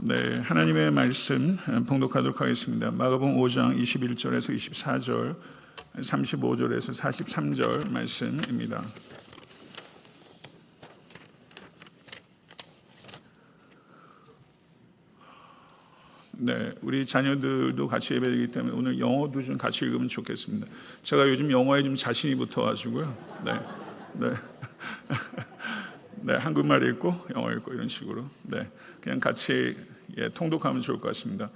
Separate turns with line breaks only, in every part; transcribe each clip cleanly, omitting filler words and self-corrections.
네, 하나님의 말씀 봉독하도록 하겠습니다. 마가복음 5장 21절에서 24절, 35절에서 43절 말씀입니다. 네, 우리 자녀들도 같이 예배드리기 때문에 오늘 영어도 좀 같이 읽으면 좋겠습니다. 제가 요즘 영어에 좀 자신이 붙어가지고요. 네. 네, 한국말 읽고 영어 읽고 이런 식으로 그냥 같이 통독하면 좋을 것 같습니다.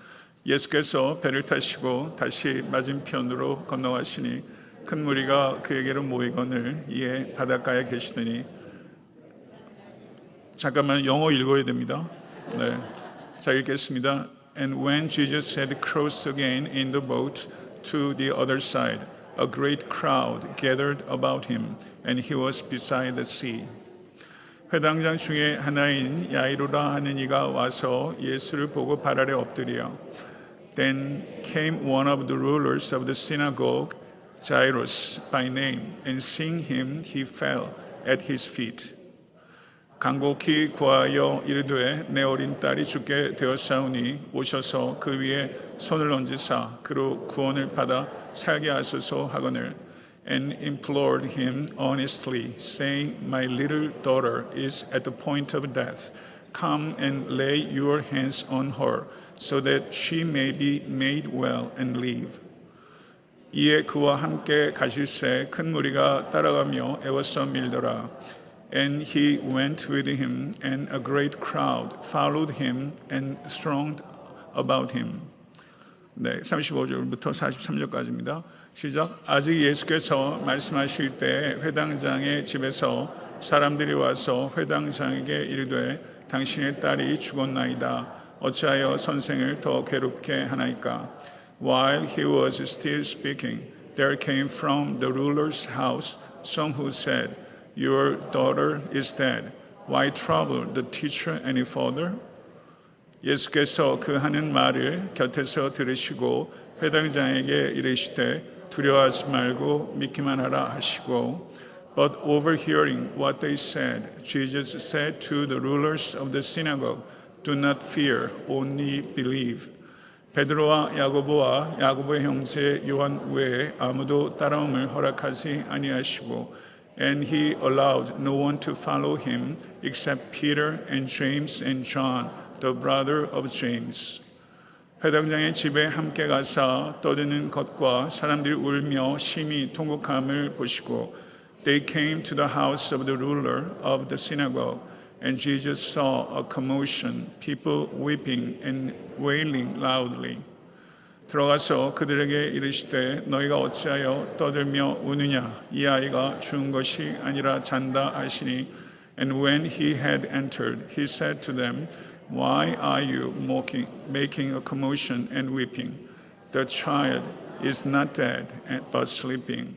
예수께서 배를 타시고 다시 맞은편으로 건너가시니 큰 무리가 그에게로 모이거늘 이에 바닷가에 계시더니 잠깐만 영어 읽어야 됩니다. 네, 자 읽겠습니다. And when Jesus had crossed again in the boat to the other side, a great crowd gathered about him, and he was beside the sea. 회당장 중에 하나인 야이로라 하는 이가 와서 예수를 보고 발 아래 엎드려. Then came one of the rulers of the synagogue, Jairus by name, and seeing him, he fell at his feet. 간곡히 구하여 이르되 내 어린 딸이 죽게 되었사오니 오셔서 그 위에 손을 얹으사 그로 구원을 받아 살게 하소서 하거늘. And implored him earnestly, saying, My little daughter is at the point of death. Come and lay your hands on her, so that she may be made well and live. 이에 그와 함께 가실새 큰 무리가 따라가며 애워서 밀더라. And he went with him, and a great crowd followed him and thronged about him. 네, 35절부터 43절까지입니다. 시작. 아직 예수께서 말씀하실 때 회당장의 집에서 사람들이 와서 회당장에게 이르되 당신의 딸이 죽었나이다. 어찌하여 선생을 더 괴롭게 하나이까? While he was still speaking, there came from the ruler's house some who said, Your daughter is dead. Why trouble the teacher any further? 예수께서 그 하는 말을 곁에서 들으시고 회당장에게 이르시되 두려워하지 말고 믿기만 하라 하시고 But overhearing what they said, Jesus said to the rulers of the synagogue, Do not fear, only believe. 베드로와 야고보와 야고보의 형제 요한 외에 아무도 따라옴을 허락하지 아니하시고 And he allowed no one to follow him except Peter and James and John, the brother of James. 회당장의 집에 함께 가사 떠드는 것과 사람들이 울며 심히 통곡함을 보시고 They came to the house of the ruler of the synagogue, and Jesus saw a commotion, people weeping and wailing loudly. 들어가서 그들에게 이르시되 너희가 어찌하여 떠들며 우느냐? 이 아이가 죽은 것이 아니라 잔다 하시니 And when he had entered, he said to them, Why are you making a commotion and weeping? The child is not dead, but sleeping.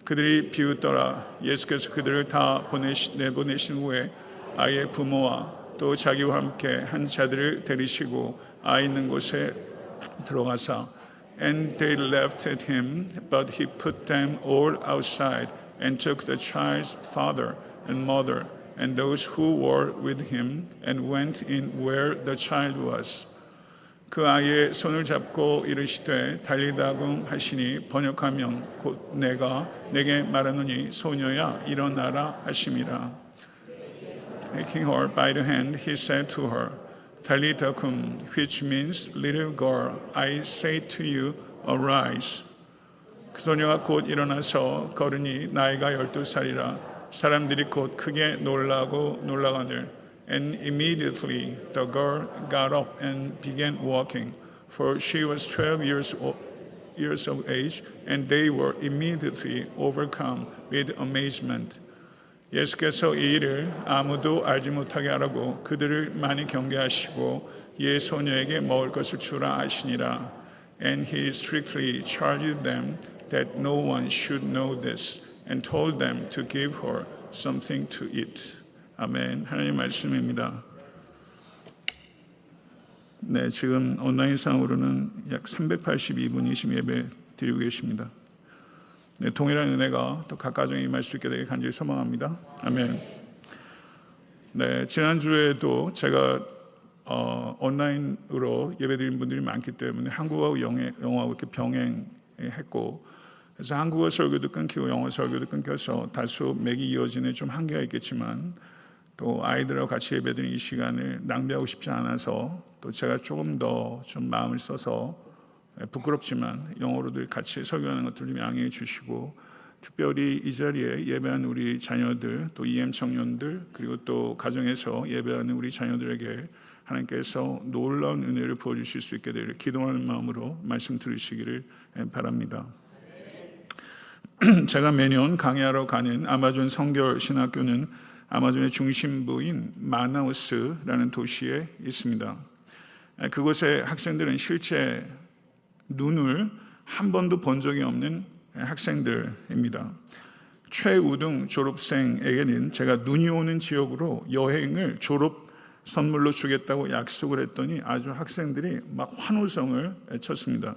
그들이 비웃더라. 예수께서 그들을 다 내보내신 후에 아이의 부모와 또 자기와 함께 한 자들을 데리시고 아이 있는 곳에 들어가사 And they laughed at him, but he put them all outside and took the child's father and mother and those who were with him and went in where the child was. 그 아이의 손을 잡고 이르시되 달리다금 하시니 번역하면 곧 내가 내게 말하노니 소녀야 일어나라 하심이라. Taking her by the hand, he said to her, Talitha kum, which means little girl, I say to you, arise. 그 소녀가 곧 일어나서 걸으니 나이가 12살이라. 사람들이 곧 크게 놀라거늘. And immediately the girl got up and began walking, for she was 12 years of age, and they were immediately overcome with amazement. 예수께서 이 일을 아무도 알지 못하게 하라고 그들을 많이 경계하시고 이에 소녀에게 먹을 것을 주라 하시니라. And he strictly charged them that no one should know this, and told them to give her something to eat. 아멘. 하나님 말씀입니다. 네, 지금 온라인상으로는 약 382분이 지금 예배 드리고 계십니다. 네, 동일한 은혜가 더 각가정에 임할 수 있게 되길 간절히 소망합니다. 아멘. 네, 지난주에도 제가 온라인으로 예배드리는 분들이 많기 때문에 한국어하고 영어하고 이렇게 병행했고, 그래서 한국어 설교도 끊기고 영어 설교도 끊겨서 다소 맥이 이어지는 좀 한계가 있겠지만, 또 아이들하고 같이 예배드리는 이 시간을 낭비하고 싶지 않아서 또 제가 조금 더 좀 마음을 써서 부끄럽지만 영어로도 같이 설교하는 것들 좀 양해해 주시고, 특별히 이 자리에 예배하는 우리 자녀들, 또 EM 청년들, 그리고 또 가정에서 예배하는 우리 자녀들에게 하나님께서 놀라운 은혜를 부어주실 수 있게 되기를 기도하는 마음으로 말씀 들으시기를 바랍니다. 제가 매년 강의하러 가는 아마존 성결 신학교는 아마존의 중심부인 마나우스라는 도시에 있습니다. 그곳의 학생들은 실제 눈을 한 번도 본 적이 없는 학생들입니다. 최우등 졸업생에게는 제가 눈이 오는 지역으로 여행을 졸업 선물로 주겠다고 약속을 했더니 아주 학생들이 막 환호성을 쳤습니다.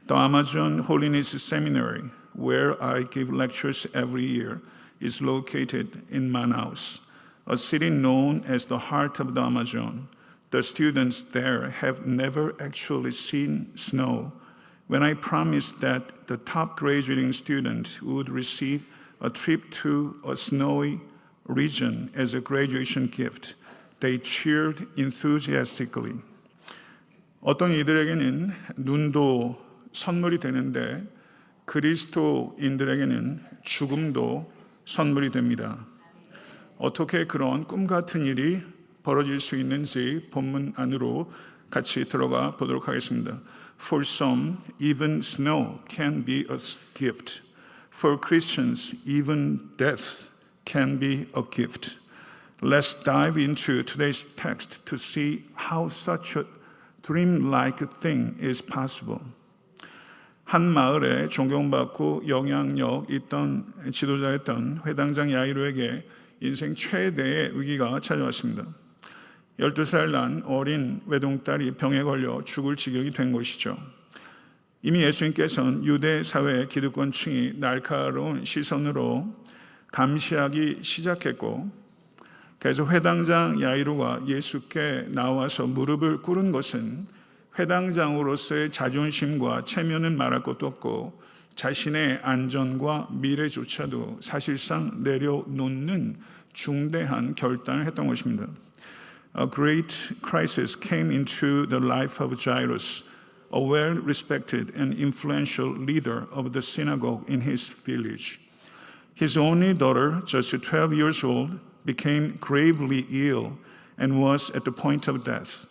The Amazon Holiness Seminary, where I give lectures every year, is located in Manaus, a city known as the heart of the Amazon. The students there have never actually seen snow. When I promised that the top graduating students would receive a trip to a snowy region as a graduation gift, they cheered enthusiastically. 어떤 이들에게는 눈도 선물이 되는데 그리스도인들에게는 죽음도 선물이 됩니다. 어떻게 그런 꿈 같은 일이 벌어질 수 있는지 본문 안으로 같이 들어가 보도록 하겠습니다. For some, even snow can be a gift. For Christians, even death can be a gift. Let's dive into today's text to see how such a dream-like thing is possible. 한 마을에 존경받고 영향력 있던 지도자였던 회당장 야이로에게 인생 최대의 위기가 찾아왔습니다. 12살 난 어린 외동딸이 병에 걸려 죽을 지경이 된 것이죠. 이미 예수님께서는 유대 사회의 기득권층이 날카로운 시선으로 감시하기 시작했고, 그래서 회당장 야이로가 예수께 나와서 무릎을 꿇은 것은 회당장으로서의 자존심과 체면은 말할 것도 없고 자신의 안전과 미래조차도 사실상 내려놓는 중대한 결단을 했던 것입니다. A great crisis came into the life of Jairus, a well-respected and influential leader of the synagogue in his village. His only daughter, just 12 years old, became gravely ill and was at the point of death.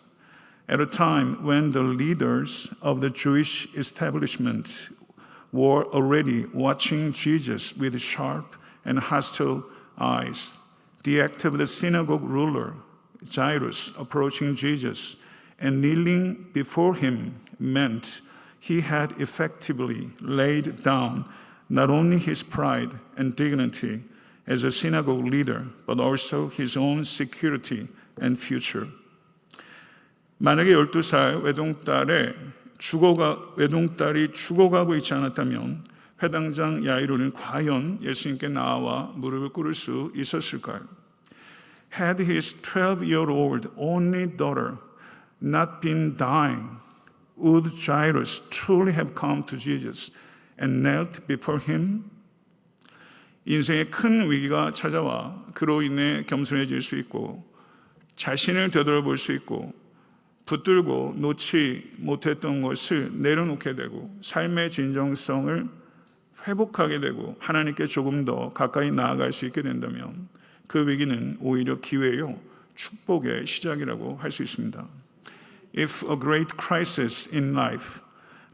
At a time when the leaders of the Jewish establishment were already watching Jesus with sharp and hostile eyes, the act of the synagogue ruler, Jairus, approaching Jesus and kneeling before him meant he had effectively laid down not only his pride and dignity as a synagogue leader, but also his own security and future. 만약에 12살 외동딸이 죽어가고 있지 않았다면 회당장 야이로는 과연 예수님께 나와 무릎을 꿇을 수 있었을까요? Had his 12-year-old only daughter not been dying, would Jairus truly have come to Jesus and knelt before him? 인생의 큰 위기가 찾아와 그로 인해 겸손해질 수 있고 자신을 되돌아볼 수 있고 붙들고 놓지 못했던 것을 내려놓게 되고 삶의 진정성을 회복하게 되고 하나님께 조금 더 가까이 나아갈 수 있게 된다면 그 위기는 오히려 기회요, 축복의 시작이라고 할 수 있습니다. If a great crisis in life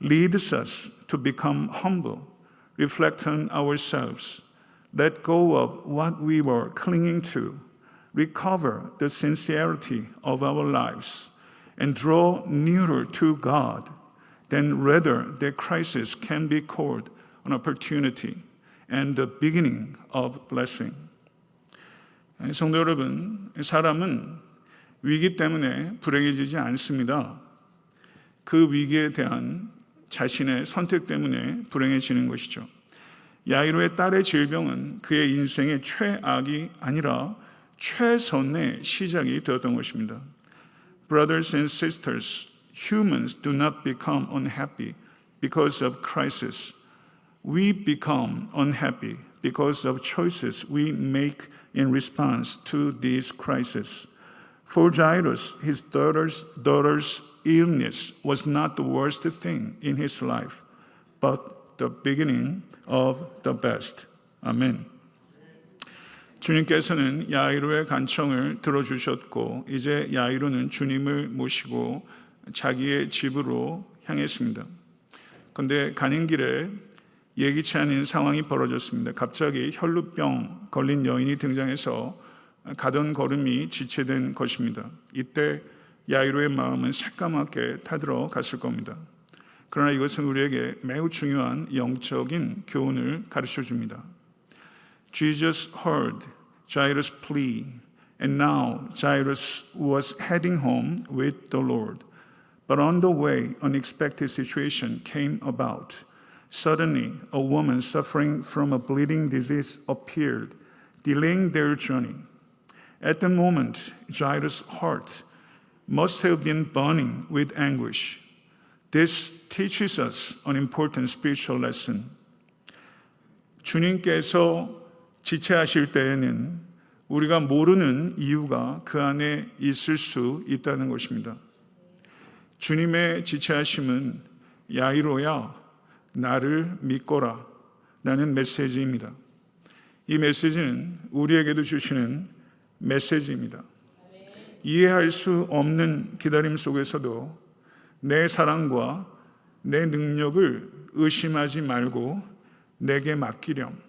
leads us to become humble, reflect on ourselves, let go of what we were clinging to, recover the sincerity of our lives, and draw nearer to God, then rather that crisis can be called an opportunity and the beginning of blessing. 성도 여러분, 사람은 위기 때문에 불행해지지 않습니다. 그 위기에 대한 자신의 선택 때문에 불행해지는 것이죠. 야이로의 딸의 질병은 그의 인생의 최악이 아니라 최선의 시작이 되었던 것입니다. Brothers and sisters, humans do not become unhappy because of crisis. We become unhappy because of choices we make in response to these crises. For Jairus, his daughter's illness was not the worst thing in his life, but the beginning of the best. 아멘. 주님께서는 야이로의 간청을 들어주셨고 이제 야이로는 주님을 모시고 자기의 집으로 향했습니다. 그런데 가는 길에 예기치 않은 상황이 벌어졌습니다. 갑자기 혈루병 걸린 여인이 등장해서 가던 걸음이 지체된 것입니다. 이때 야이로의 마음은 새까맣게 타들어 갔을 겁니다. 그러나 이것은 우리에게 매우 중요한 영적인 교훈을 가르쳐 줍니다. Jesus heard Jairus' plea, and now Jairus was heading home with the Lord. But on the way, an unexpected situation came about. Suddenly, a woman suffering from a bleeding disease appeared, delaying their journey. At the moment, Jairus' heart must have been burning with anguish. This teaches us an important spiritual lesson. 주님께서 지체하실 때에는 우리가 모르는 이유가 그 안에 있을 수 있다는 것입니다. 주님의 지체하심은 야이로야 나를 믿거라 라는 메시지입니다. 이 메시지는 우리에게도 주시는 메시지입니다. 이해할 수 없는 기다림 속에서도 내 사랑과 내 능력을 의심하지 말고 내게 맡기렴.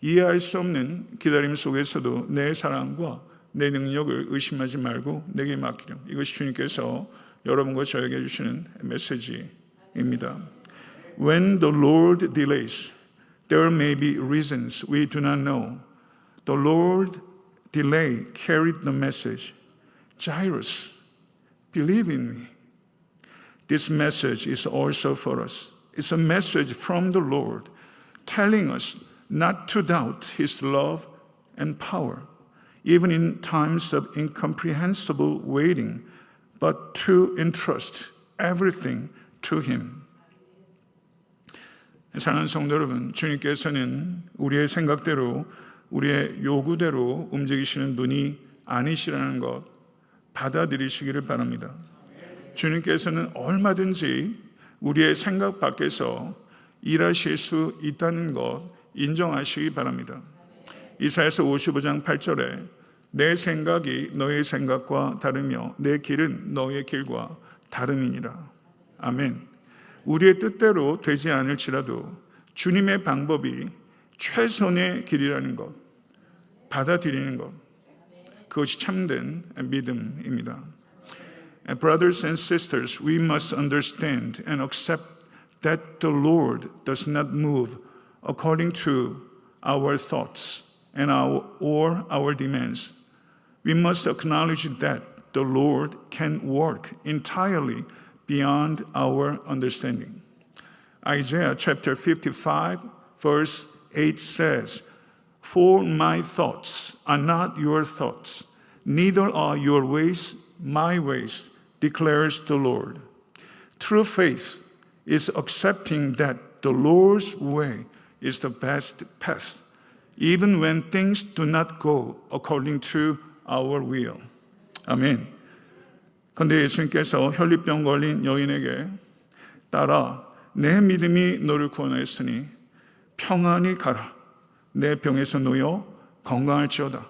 이해할 수 없는 기다림 속에서도 내 사랑과 내 능력을 의심하지 말고 내게 맡기렴. 이것이 주님께서 여러분과 저에게 주시는 메시지입니다. When the Lord delays, there may be reasons we do not know. The Lord delay carried the message. Jairus, believe in me. This message is also for us. It's a message from the Lord telling us not to doubt His love and power, even in times of incomprehensible waiting, but to entrust everything to Him. 사랑하는 성도 여러분, 주님께서는 우리의 생각대로, 우리의 요구대로 움직이시는 분이 아니시라는 것 받아들이시기를 바랍니다. 주님께서는 얼마든지 우리의 생각 밖에서 일하실 수 있다는 것 인정하시기 바랍니다. 이사야서 55장 8절에 내 생각이 너의 생각과 다르며 내 길은 너의 길과 다름이니라. 아멘. 우리의 뜻대로 되지 않을지라도 주님의 방법이 최선의 길이라는 것 받아들이는 것, 그것이 참된 믿음입니다. Brothers and sisters, we must understand and accept that the Lord does not move according to our thoughts and our demands. We must acknowledge that the Lord can work entirely beyond our understanding. Isaiah chapter 55 verse 8 says, For my thoughts are not your thoughts, neither are your ways my ways, declares the Lord. True faith is accepting that the Lord's way is the best path, even when things do not go according to our will. 아멘. 그런데 예수님께서 혈루병 걸린 여인에게 딸아, 내 믿음이 너를 구원하였으니 평안히 가라. 내 병에서 놓여 건강할지어다.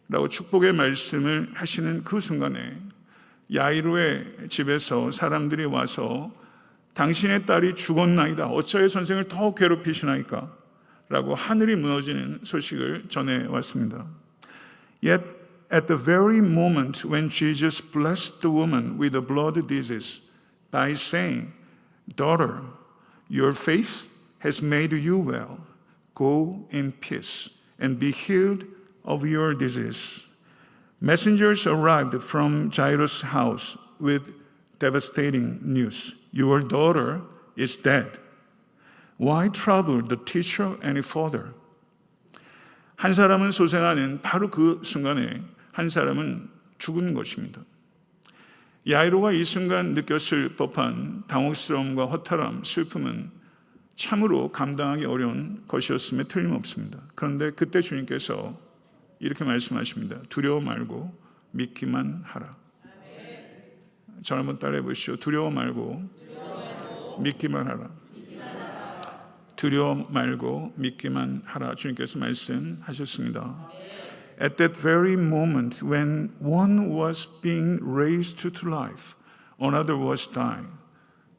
라고 축복의 말씀을 하시는 그 순간에 야이로의 집에서 사람들이 와서 당신의 딸이 죽었나이다. 어찌하여 선생을 더 괴롭히시나이까? 라고 하늘이 무너지는 소식을 전해왔습니다. Yet at the very moment when Jesus blessed the woman with a blood disease by saying, Daughter, your faith has made you well. Go in peace and be healed of your disease. Messengers arrived from Jairus' house with devastating news. Your daughter is dead. Why trouble the teacher any further? 한 사람은 소생하는 바로 그 순간에 한 사람은 죽은 것입니다. 야이로가 이 순간 느꼈을 법한 당혹스러움과 허탈함, 슬픔은 참으로 감당하기 어려운 것이었음에 틀림없습니다. 그런데 그때 주님께서 이렇게 말씀하십니다. 두려워 말고 믿기만 하라. 저를 한번 따라해 보시죠. 두려워 말고 믿기만 하라. 두려워 말고 믿기만 하라. 주님께서 말씀하셨습니다. At that very moment when one was being raised to life, another was dying.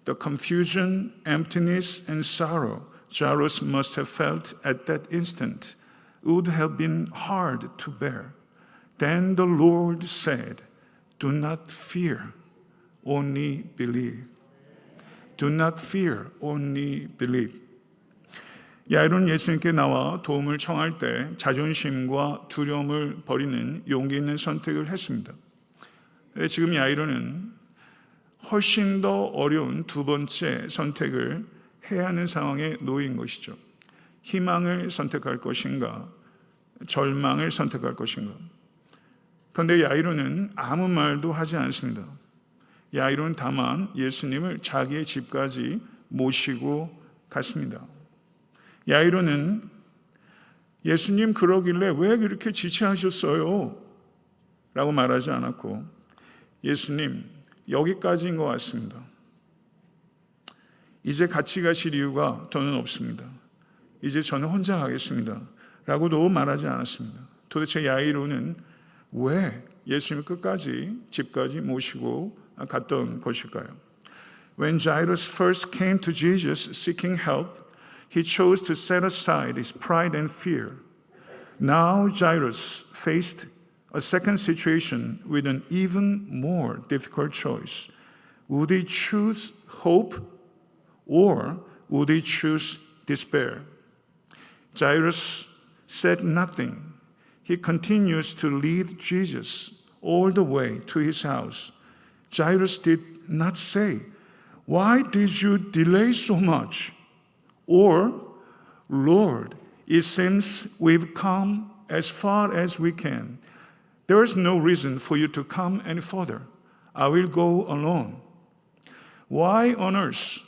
The confusion, emptiness, and sorrow Jairus must have felt at that instant would have been hard to bear. Then the Lord said, Do not fear, only believe. Do not fear, only believe. 야이로는 예수님께 나와 도움을 청할 때 자존심과 두려움을 버리는 용기 있는 선택을 했습니다. 지금 야이로는 훨씬 더 어려운 두 번째 선택을 해야 하는 상황에 놓인 것이죠. 희망을 선택할 것인가, 절망을 선택할 것인가. 그런데 야이로는 아무 말도 하지 않습니다. 야이로는 다만 예수님을 자기의 집까지 모시고 갔습니다. 야이로는 예수님 그러길래 왜 그렇게 지체하셨어요? 라고 말하지 않았고 예수님 여기까지인 것 같습니다. 이제 같이 가실 이유가 더는 없습니다. 이제 저는 혼자 가겠습니다. 라고도 말하지 않았습니다. 도대체 야이로는 왜 예수님을 끝까지 집까지 모시고 갔던 것일까요? When Jairus first came to Jesus seeking help, he chose to set aside his pride and fear. Now Jairus faced a second situation with an even more difficult choice. Would he choose hope or would he choose despair? Jairus said nothing. He continues to lead Jesus all the way to his house. Jairus did not say, Why did you delay so much? Or, Lord, it seems we've come as far as we can. There is no reason for you to come any further. I will go alone. Why on earth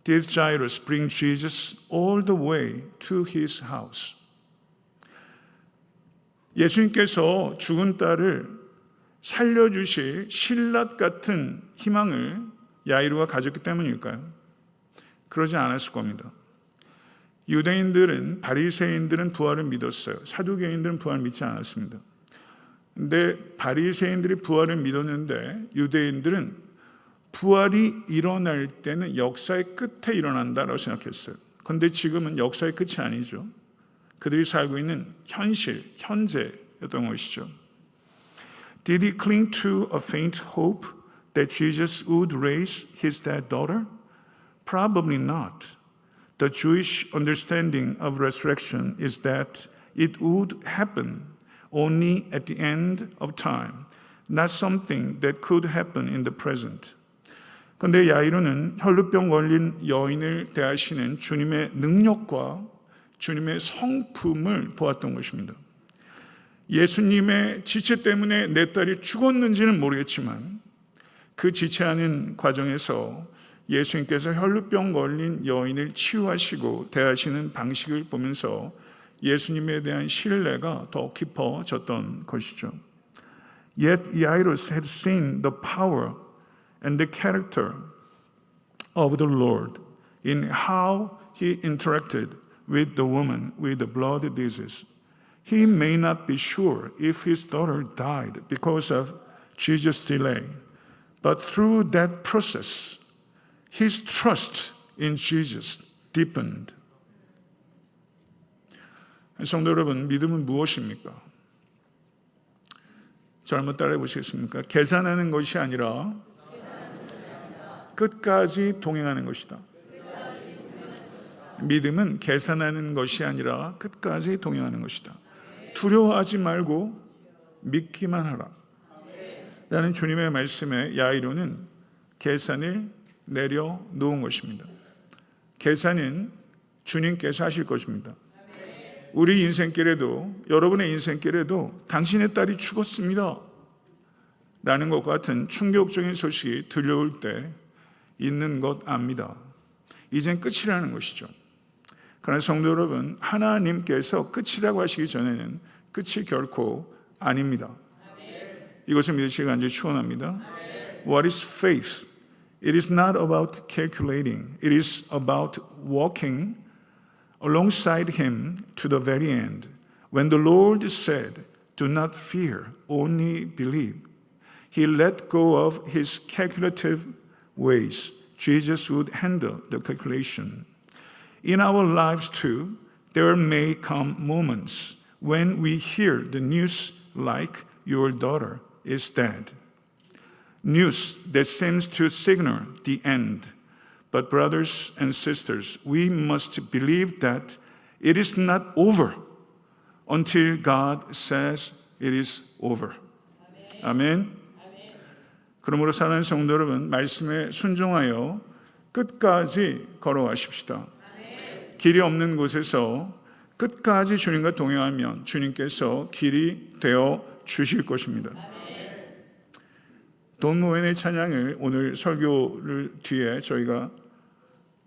did Jairus bring Jesus all the way to his house? 예수님께서 죽은 딸을 살려주실 신라 같은 희망을 야이로가 가졌기 때문일까요? 그러지 않았을 겁니다. 유대인들은, 바리새인들은 부활을 믿었어요. 사두개인들은 부활을 믿지 않았습니다. 근데 바리새인들이 부활을 믿었는데 유대인들은 부활이 일어날 때는 역사의 끝에 일어난다라고 생각했어요. 그런데 지금은 역사의 끝이 아니죠. 그들이 살고 있는 현실, 현재였던 것이죠. Did he cling to a faint hope that Jesus would raise his dead daughter? Probably not. The Jewish understanding of resurrection is that it would happen only at the end of time, not something that could happen in the present. 그런데 야이로는 혈루병 걸린 여인을 대하시는 주님의 능력과 주님의 성품을 보았던 것입니다. 예수님의 지체 때문에 내 딸이 죽었는지는 모르겠지만 그 지체하는 과정에서 예수님께서 혈루병 걸린 여인을 치유하시고 대하시는 방식을 보면서 예수님에 대한 신뢰가 더 깊어졌던 것이죠. Yet Jairus had seen the power and the character of the Lord in how he interacted with the woman with the blood disease. He may not be sure if his daughter died because of Jesus' delay, but through that process, his trust in Jesus deepened. 성도 여러분, 믿음은 무엇입니까? 저 한번 따라해 보시겠습니까? 계산하는 것이 아니라 끝까지 동행하는 것이다. 믿음은 계산하는 것이 아니라 끝까지 동행하는 것이다. 두려워하지 말고 믿기만 하라. 라는 주님의 말씀에 야이로는 계산을 내려놓은 것입니다. 계산은 주님께서 하실 것입니다. 우리 인생길에도, 여러분의 인생길에도 당신의 딸이 죽었습니다 라는 것 같은 충격적인 소식이 들려올 때 있는 것 압니다. 이젠 끝이라는 것이죠. 그러나 성도 여러분, 하나님께서 끝이라고 하시기 전에는 끝이 결코 아닙니다. 이것을 믿으시기 간절히 축원합니다. What is faith? It is not about calculating. It is about walking alongside Him to the very end. When the Lord said, "Do not fear, only believe," He let go of His calculative ways. Jesus would handle the calculation. In our lives too, there may come moments when we hear the news like your daughter is dead. News that seems to signal the end. But brothers and sisters, we must believe that it is not over until God says it is over. 아멘. 그러므로 사랑하는 성도 여러분, 말씀에 순종하여 끝까지 걸어가십시다. 길이 없는 곳에서 끝까지 주님과 동행하면 주님께서 길이 되어 주실 것입니다. 돈 모엔의 찬양을 오늘 설교를 뒤에 저희가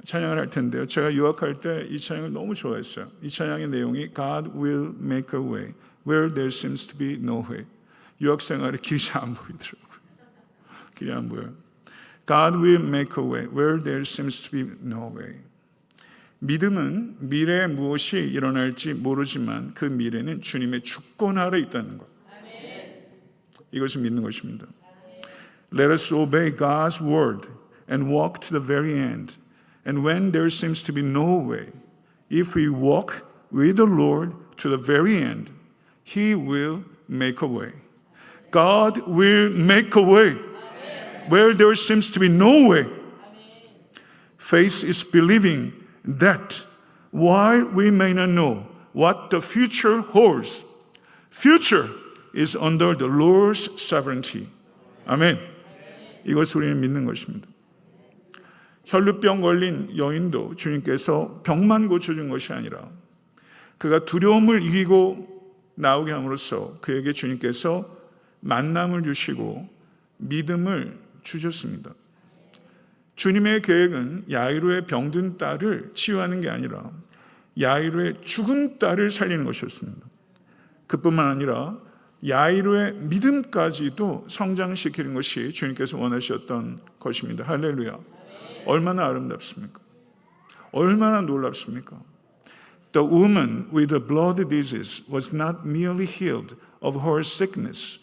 찬양을 할 텐데요. 제가 유학할 때 이 찬양을 너무 좋아했어요. 이 찬양의 내용이 God will make a way where there seems to be no way. 유학 생활에 길이 잘 안 보이더라고요. 길이 안 보여요. God will make a way where there seems to be no way. 믿음은 미래에 무엇이 일어날지 모르지만 그 미래는 주님의 주권 아래 있다는 것. 이것을 믿는 것입니다. Let us obey God's word and walk to the very end. And when there seems to be no way, if we walk with the Lord to the very end, He will make a way. God will make a way where there seems to be no way. Faith is believing that while we may not know what the future holds, future is under the Lord's sovereignty. 아멘. 이것을 우리는 믿는 것입니다. 혈루병 걸린 여인도 주님께서 병만 고쳐준 것이 아니라 그가 두려움을 이기고 나오게 함으로써 그에게 주님께서 만남을 주시고 믿음을 주셨습니다. 주님의 계획은 야이로의 병든 딸을 치유하는 게 아니라 야이로의 죽은 딸을 살리는 것이었습니다. 그뿐만 아니라 야이로의 믿음까지도 성장시키는 것이 주님께서 원하셨던 것입니다. 할렐루야. 얼마나 아름답습니까? 얼마나 놀랍습니까? The woman with the blood disease was not merely healed of her sickness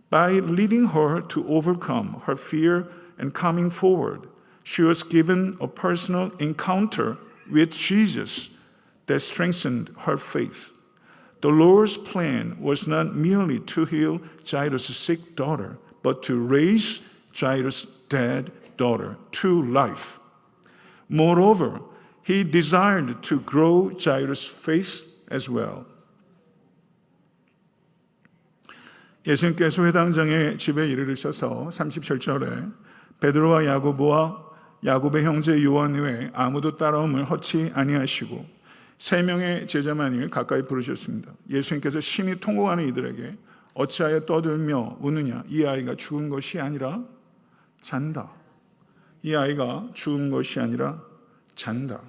by leading her to overcome her fear and coming forward. She was given a personal encounter with Jesus that strengthened her faith. The Lord's plan was not merely to heal Jairus' sick daughter, but to raise Jairus' dead daughter to life. Moreover, He desired to grow Jairus' faith as well. 예수님께서 회당장의 집에 이르르셔서 37절에 베드로와 야고보의 형제 요한 외에 아무도 따라옴을 허치 아니하시고 3명의 제자만을 가까이 부르셨습니다. 예수님께서 심히 통곡하는 이들에게 어찌하여 떠들며 우느냐? 이 아이가 죽은 것이 아니라 잔다. 이 아이가 죽은 것이 아니라 잔다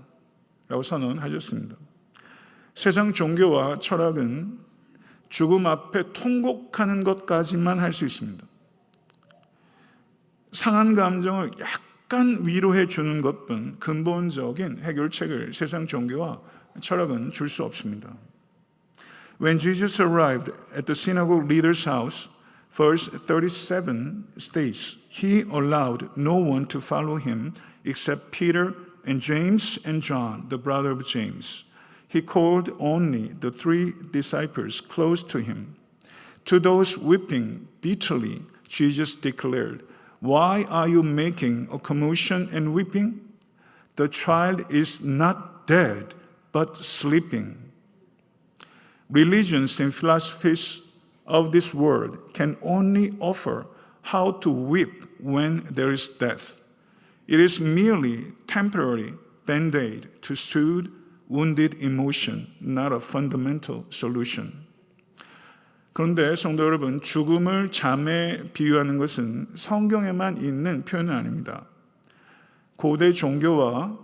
라고 선언하셨습니다. 세상 종교와 철학은 죽음 앞에 통곡하는 것까지만 할 수 있습니다. 상한 감정을 약간 위로해 주는 것뿐 근본적인 해결책을 세상 종교와 철학은 줄 수 없습니다. When Jesus arrived at the synagogue leader's house, verse 37 states, He allowed no one to follow Him except Peter and James and John, the brother of James. He called only the 3 disciples close to Him. To those weeping bitterly, Jesus declared, Why are you making a commotion and weeping? The child is not dead, but sleeping. Religions and philosophies of this world can only offer how to weep when there is death. It is merely temporary band-aid to soothe wounded emotion, not a fundamental solution. 그런데 성도 여러분, 죽음을 잠에 비유하는 것은 성경에만 있는 표현은 아닙니다. 고대 종교와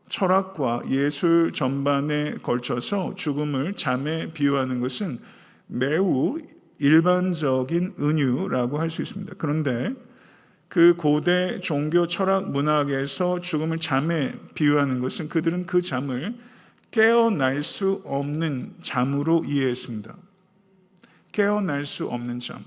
철학과 예술 전반에 걸쳐서 죽음을 잠에 비유하는 것은 매우 일반적인 은유라고 할 수 있습니다. 그런데 그 고대 종교 철학 문학에서 죽음을 잠에 비유하는 것은 그들은 그 잠을 깨어날 수 없는 잠으로 이해했습니다. 깨어날 수 없는 잠.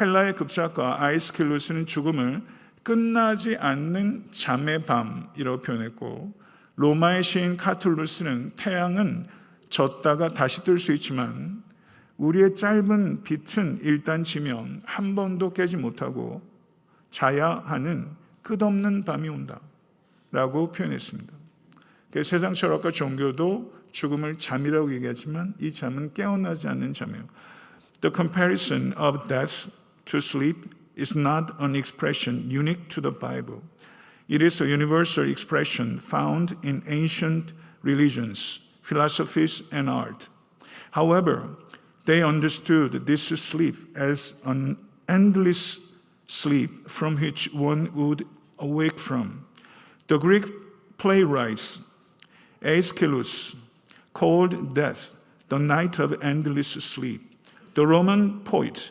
헬라의 급작가 아이스킬루스는 죽음을 끝나지 않는 잠의 밤이라고 표현했고, 로마의 시인 카툴루스는 태양은 졌다가 다시 뜰 수 있지만 우리의 짧은 빛은 일단 지면 한 번도 깨지 못하고 자야 하는 끝없는 밤이 온다 라고 표현했습니다. 세상 철학과 종교도 죽음을 잠이라고 얘기하지만 이 잠은 깨어나지 않는 잠이에요. The comparison of death to sleep is not an expression unique to the Bible. It is a universal expression found in ancient religions, philosophies, and art. However, they understood this sleep as an endless sleep from which one would awake from. The Greek playwrights Aeschylus called death the night of endless sleep. The Roman poet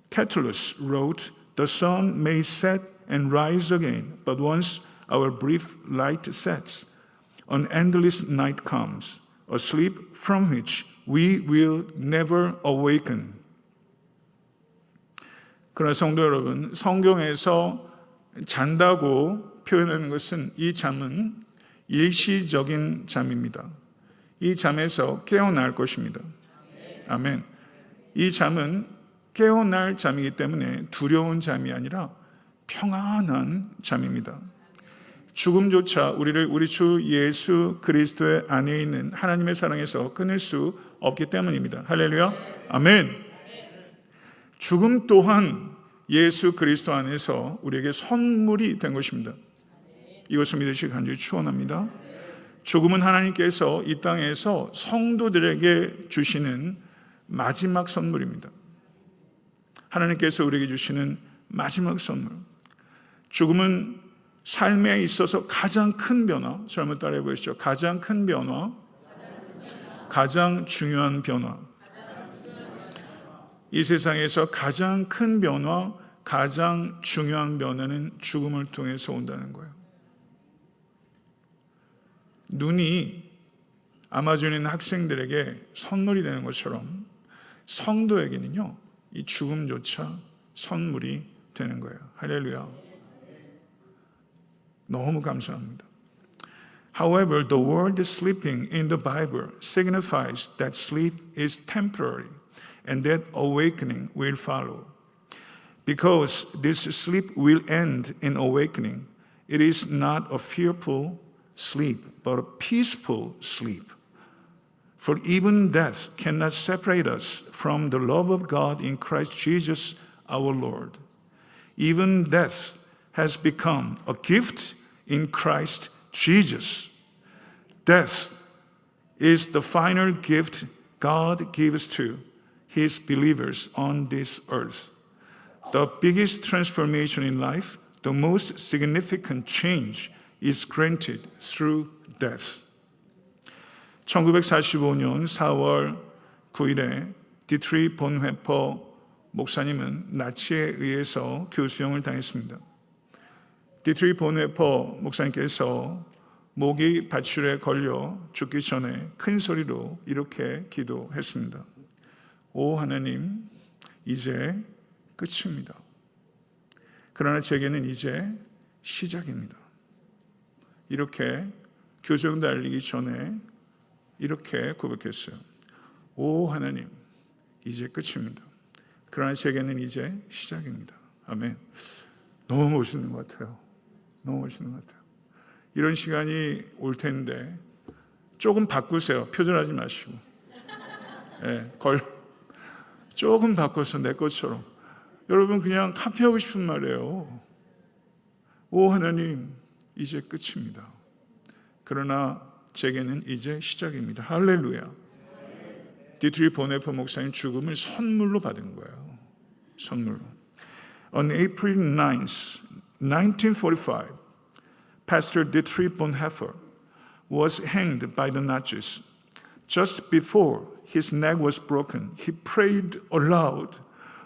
Catullus wrote, "The sun may set and rise again, but once our brief light sets, an endless night comes, a sleep from which we will never awaken." 그러나 성도 여러분, 성경에서 잔다고 표현하는 것은 이 잠은 일시적인 잠입니다. 이 잠에서 깨어날 것입니다. 아멘. 이 잠은 깨어날 잠이기 때문에 두려운 잠이 아니라 평안한 잠입니다. 죽음조차 우리를 우리 주 예수 그리스도의 안에 있는 하나님의 사랑에서 끊을 수 없기 때문입니다. 할렐루야. 아멘. 죽음 또한 예수 그리스도 안에서 우리에게 선물이 된 것입니다. 이것을 믿으시기 간절히 축원합니다. 죽음은 하나님께서 이 땅에서 성도들에게 주시는 마지막 선물입니다. 하나님께서 우리에게 주시는 마지막 선물. 죽음은 삶에 있어서 가장 큰 변화, 저를 한번 따라해 보시죠. 가장 큰 변화, 가장 중요한 변화. 이 세상에서 가장 큰 변화, 가장 중요한 변화는 죽음을 통해서 온다는 거예요. 눈이 아마존에 있는 학생들에게 선물이 되는 것처럼 성도에게는요, 이 죽음조차 선물이 되는 거예요. 할렐루야. 너무 감사합니다. However, the word sleeping in the Bible signifies that sleep is temporary and that awakening will follow. Because this sleep will end in awakening, it is not a fearful sleep, but a peaceful sleep. For even death cannot separate us from the love of God in Christ Jesus our Lord. Even death has become a gift in Christ Jesus. Death is the final gift God gives to His believers on this earth. The biggest transformation in life, the most significant change is granted through death. 1945년 4월 9일에 디트리 본회퍼 목사님은 나치에 의해서 교수형을 당했습니다. 디트리 본회퍼 목사님께서 목이 밧줄에 걸려 죽기 전에 큰 소리로 이렇게 기도했습니다. 오 하나님, 이제 끝입니다. 그러나 제게는 이제 시작입니다. 이렇게 교수형 달리기 전에 이렇게 고백했어요. 오 하나님, 이제 끝입니다. 그러나 제게는 이제 시작입니다. 아멘. 너무 멋있는 것 같아요. 너무 멋있는 것 같아요. 이런 시간이 올 텐데 조금 바꾸세요. 표절하지 마시고. 네, 조금 바꿔서 내 것처럼. 여러분 그냥 카피하고 싶은 말이에요. 오 하나님, 이제 끝입니다. 그러나 제게는 이제 시작입니다. 할렐루야. 디트리 보네퍼 목사님 죽음을 선물로 받은 거예요. 선물로. On April 9th, 1945, Pastor Dietrich Bonhoeffer was hanged by the Nazis. Just before his neck was broken, he prayed aloud,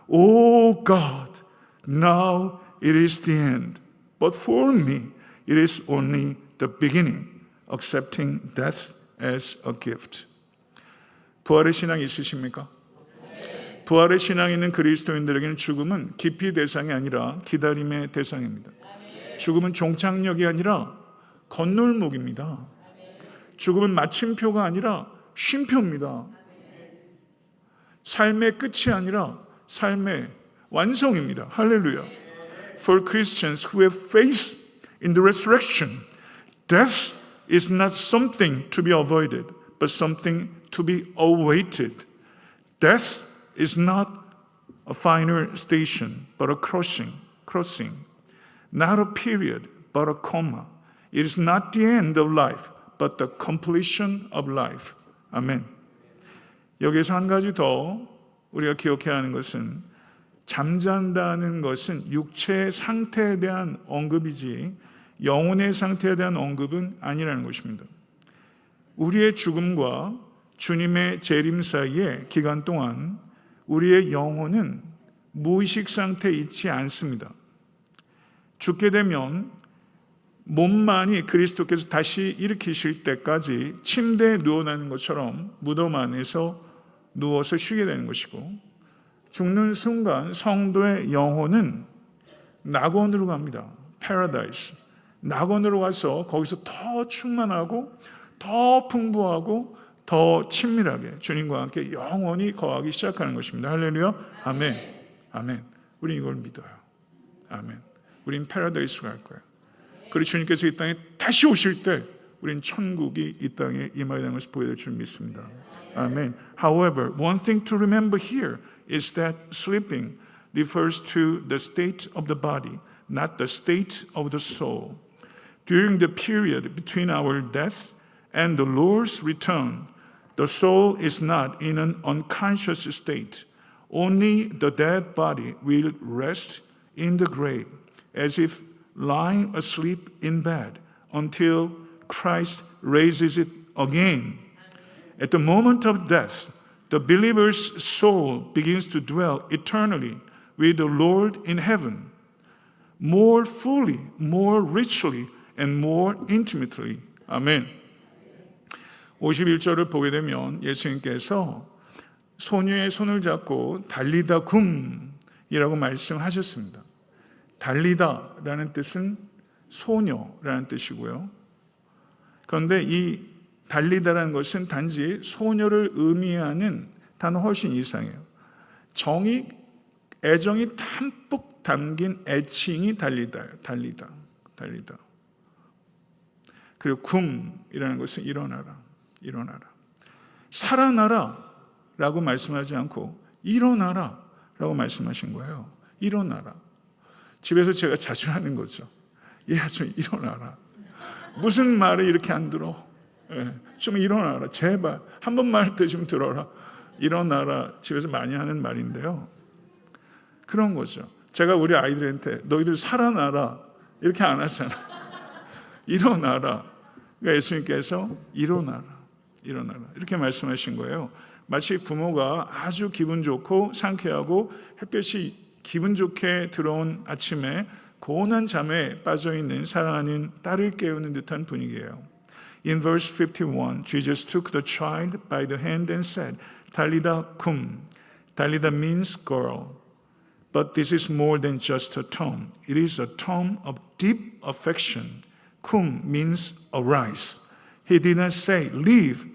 "Oh God, now it is the end. But for me, it is only the beginning, accepting death as a gift." 부활의 신앙 있으십니까? 부활의 신앙 있는 그리스도인들에게는 죽음은 기피 대상이 아니라 기다림의 대상입니다. 죽음은 종착역이 아니라 건널목입니다. 죽음은 마침표가 아니라 쉼표입니다. 삶의 끝이 아니라 삶의 완성입니다. 할렐루야. For Christians who have faith in the resurrection, death is not something to be avoided, but something to be awaited. Death is not a final station, but a crossing. Not a period, but a comma. It is not the end of life, but the completion of life. 아멘. 여기서 한 가지 더 우리가 기억해야 하는 것은 잠잔다는 것은 육체의 상태에 대한 언급이지 영혼의 상태에 대한 언급은 아니라는 것입니다. 우리의 죽음과 주님의 재림 사이의 기간 동안 우리의 영혼은 무의식 상태에 있지 않습니다. 죽게 되면 몸만이 그리스도께서 다시 일으키실 때까지 침대에 누워나는 것처럼 무덤 안에서 누워서 쉬게 되는 것이고, 죽는 순간 성도의 영혼은 낙원으로 갑니다. Paradise. 낙원으로 가서 거기서 더 충만하고 더 풍부하고 더 친밀하게 주님과 함께 영원히 거하기 시작하는 것입니다. 할렐루야. 아멘. 아멘. 우린 이걸 믿어요. 아멘. 우린 패러다이스로 갈 거예요. 그리고 주님께서 이 땅에 다시 오실 때 우린 천국이 이 땅에 임하게 되는 것을 보여줄 줄 믿습니다. 아멘. However, one thing to remember here is that sleeping refers to the state of the body, not the state of the soul. During the period between our death and the Lord's return, the soul is not in an unconscious state. Only the dead body will rest in the grave, as if lying asleep in bed until Christ raises it again. At the moment of death, the believer's soul begins to dwell eternally with the Lord in heaven, more fully, more richly, and more intimately. 아멘. 51절을 보게 되면 예수님께서 소녀의 손을 잡고 달리다 굼이라고 말씀하셨습니다. 달리다라는 뜻은 소녀라는 뜻이고요. 그런데 이 달리다라는 것은 단지 소녀를 의미하는 단어 훨씬 이상이에요. 정이, 애정이 담뿍 담긴 애칭이 달리다예요. 달리다. 그리고 굼이라는 것은 일어나라. 살아나라 라고 말씀하지 않고 일어나라 라고 말씀하신 거예요. 일어나라. 집에서 제가 자주 하는 거죠. 야, 좀 일어나라. 무슨 말을 이렇게 안 들어? 좀 일어나라. 제발. 한 번 말 때 좀 들어라. 일어나라. 집에서 많이 하는 말인데요. 그런 거죠. 제가 우리 아이들한테 너희들 살아나라. 이렇게 안 하잖아. 일어나라. 그러니까 예수님께서 일어나라. 이렇게 말씀하신 거예요. 마치 부모가 아주 기분 좋고 상쾌하고 햇볕이 기분 좋게 들어온 아침에 고운한 잠에 빠져있는 사랑하는 딸을 깨우는 듯한 분위기예요. In verse 51, Jesus took the child by the hand and said, 달리다 굼. 달리다 means girl. But this is more than just a term. It is a term of deep affection. 굼 means arise. He did not say leave,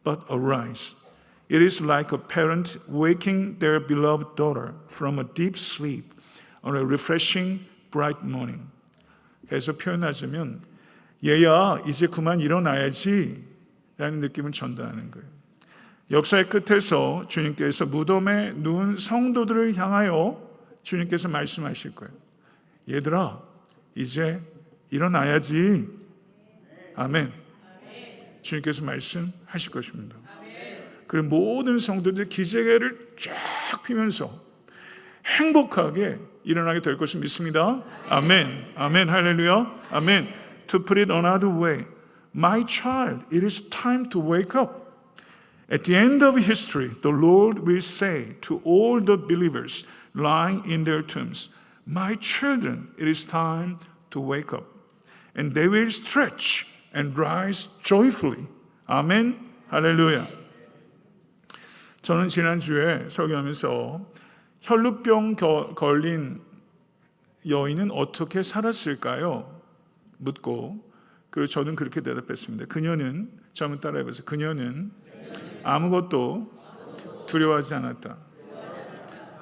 but arise. It is like a parent waking their beloved daughter from a deep sleep on a refreshing bright morning. 그래서 표현하자면 얘야 이제 그만 일어나야지 라는 느낌을 전달하는 거예요. 역사의 끝에서 주님께서 무덤에 누운 성도들을 향하여 주님께서 말씀하실 거예요. 얘들아 이제 일어나야지. 아멘. 주님께서 말씀하실 것입니다. 그리고 모든 성도들이 기재를 쫙 피면서 행복하게 일어나게 될 것을 믿습니다. 아멘. 아멘. 할렐루야. 아멘. To put it another way, my child, it is time to wake up. At the end of history, the Lord will say to all the believers lying in their tombs, my children, it is time to wake up. And they will stretch and rise joyfully. 아멘. 할렐루야. 저는 지난주에 설교하면서 혈루병 걸린 여인은 어떻게 살았을까요? 묻고, 그리고 저는 그렇게 대답했습니다. 그녀는, 저 한번 따라해보세요. 그녀는 아무것도 두려워하지 않았다.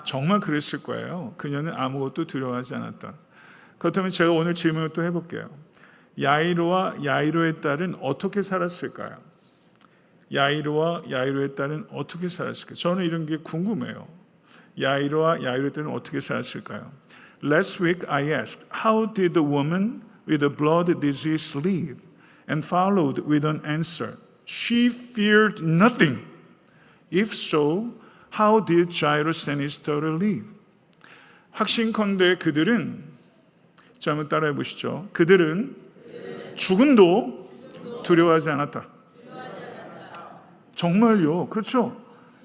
정말 그랬을 거예요. 그녀는 아무것도 두려워하지 않았다. 그렇다면 제가 오늘 질문을 또 해볼게요. 야이로와 야이로의 딸은 어떻게 살았을까요? 야이로와 야이로의 딸은 어떻게 살았을까요? 저는 이런 게 궁금해요. 야이로와 야이로의 딸은 어떻게 살았을까요? Last week I asked, how did the woman with the blood disease live? And followed with an answer, she feared nothing. If so, how did Jairus and his daughter live? 확신컨대 그들은, 자 한번 따라해 보시죠. 그들은 죽음도 두려워하지 않았다. 정말요. 그렇죠.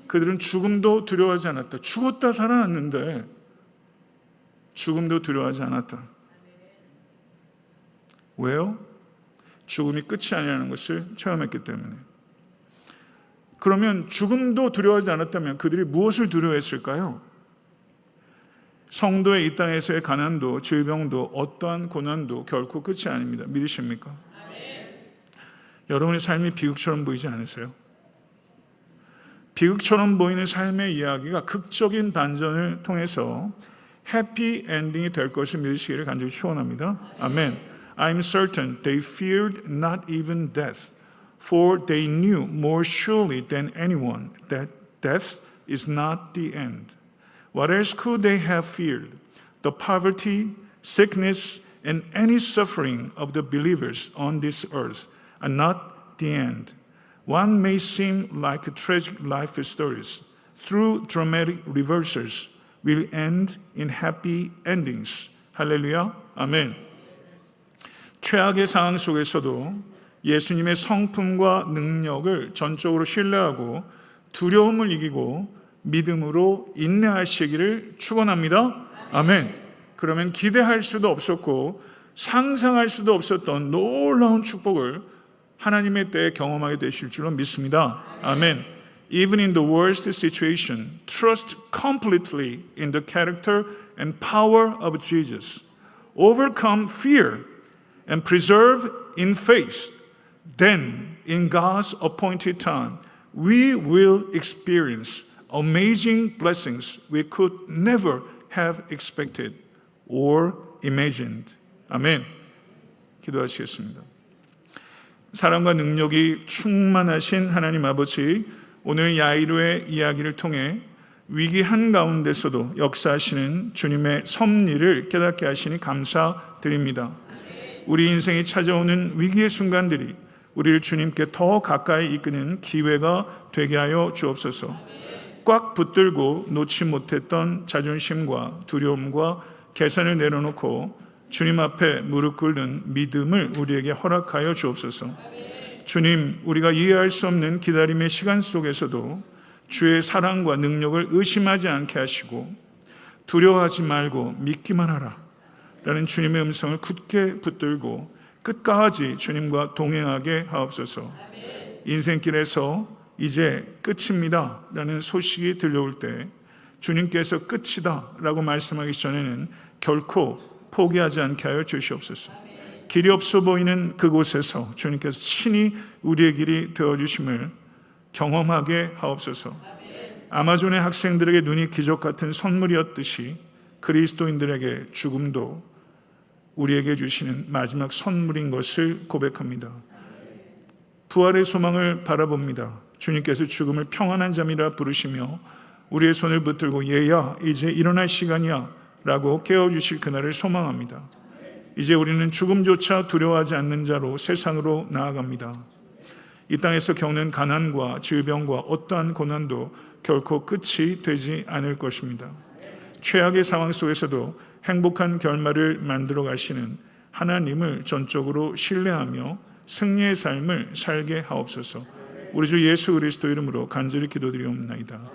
그들은 죽음도 두려워하지 않았다. 죽었다 살아났는데 죽음도 두려워하지 않았다. 왜요? 죽음이 끝이 아니라는 것을 체험했기 때문에. 그러면 죽음도 두려워하지 않았다면 그들이 무엇을 두려워했을까요? 성도의 이 땅에서의 가난도 질병도 어떠한 고난도 결코 끝이 아닙니다. 믿으십니까? 여러분의 삶이 비극처럼 보이지 않으세요? 비극처럼 보이는 삶의 이야기가 극적인 반전을 통해서 해피 엔딩이 될 것을 믿으시기를 간절히 축원합니다. 아멘. I'm certain they feared not even death, for they knew more surely than anyone that death is not the end. What else could they have feared? The poverty, sickness, and any suffering of the believers on this earth are not the end. One may seem like tragic life stories, through dramatic reversals, will end in happy endings. 할렐루야, 아멘. 최악의 상황 속에서도 예수님의 성품과 능력을 전적으로 신뢰하고 두려움을 이기고 믿음으로 인내하시기를 축원합니다. 아멘. 그러면 기대할 수도 없었고 상상할 수도 없었던 놀라운 축복을 하나님의 때에 경험하게 되실 줄로 믿습니다. 아멘. Even in the worst situation, trust completely in the character and power of Jesus. Overcome fear and preserve in faith. Then, in God's appointed time, we will experience amazing blessings we could never have expected or imagined. 아멘. 기도하시겠습니다. 사랑과 능력이 충만하신 하나님 아버지, 오늘 야이로의 이야기를 통해 위기 한가운데서도 역사하시는 주님의 섭리를 깨닫게 하시니 감사드립니다. 우리 인생이 찾아오는 위기의 순간들이 우리를 주님께 더 가까이 이끄는 기회가 되게 하여 주옵소서. 꽉 붙들고 놓지 못했던 자존심과 두려움과 계산을 내려놓고 주님 앞에 무릎 꿇는 믿음을 우리에게 허락하여 주옵소서. 주님, 우리가 이해할 수 없는 기다림의 시간 속에서도 주의 사랑과 능력을 의심하지 않게 하시고 두려워하지 말고 믿기만 하라 라는 주님의 음성을 굳게 붙들고 끝까지 주님과 동행하게 하옵소서. 인생길에서 이제 끝입니다 라는 소식이 들려올 때 주님께서 끝이다 라고 말씀하기 전에는 결코 포기하지 않게 하여 주시옵소서. 길이 없어 보이는 그곳에서 주님께서 친히 우리의 길이 되어주심을 경험하게 하옵소서. 아마존의 학생들에게 눈이 기적 같은 선물이었듯이 그리스도인들에게 죽음도 우리에게 주시는 마지막 선물인 것을 고백합니다. 부활의 소망을 바라봅니다. 주님께서 죽음을 평안한 잠이라 부르시며 우리의 손을 붙들고 얘야 이제 일어날 시간이야 라고 깨워주실 그날을 소망합니다. 이제 우리는 죽음조차 두려워하지 않는 자로 세상으로 나아갑니다. 이 땅에서 겪는 가난과 질병과 어떠한 고난도 결코 끝이 되지 않을 것입니다. 최악의 상황 속에서도 행복한 결말을 만들어 가시는 하나님을 전적으로 신뢰하며 승리의 삶을 살게 하옵소서. 우리 주 예수 그리스도 이름으로 간절히 기도드리옵나이다. 아멘.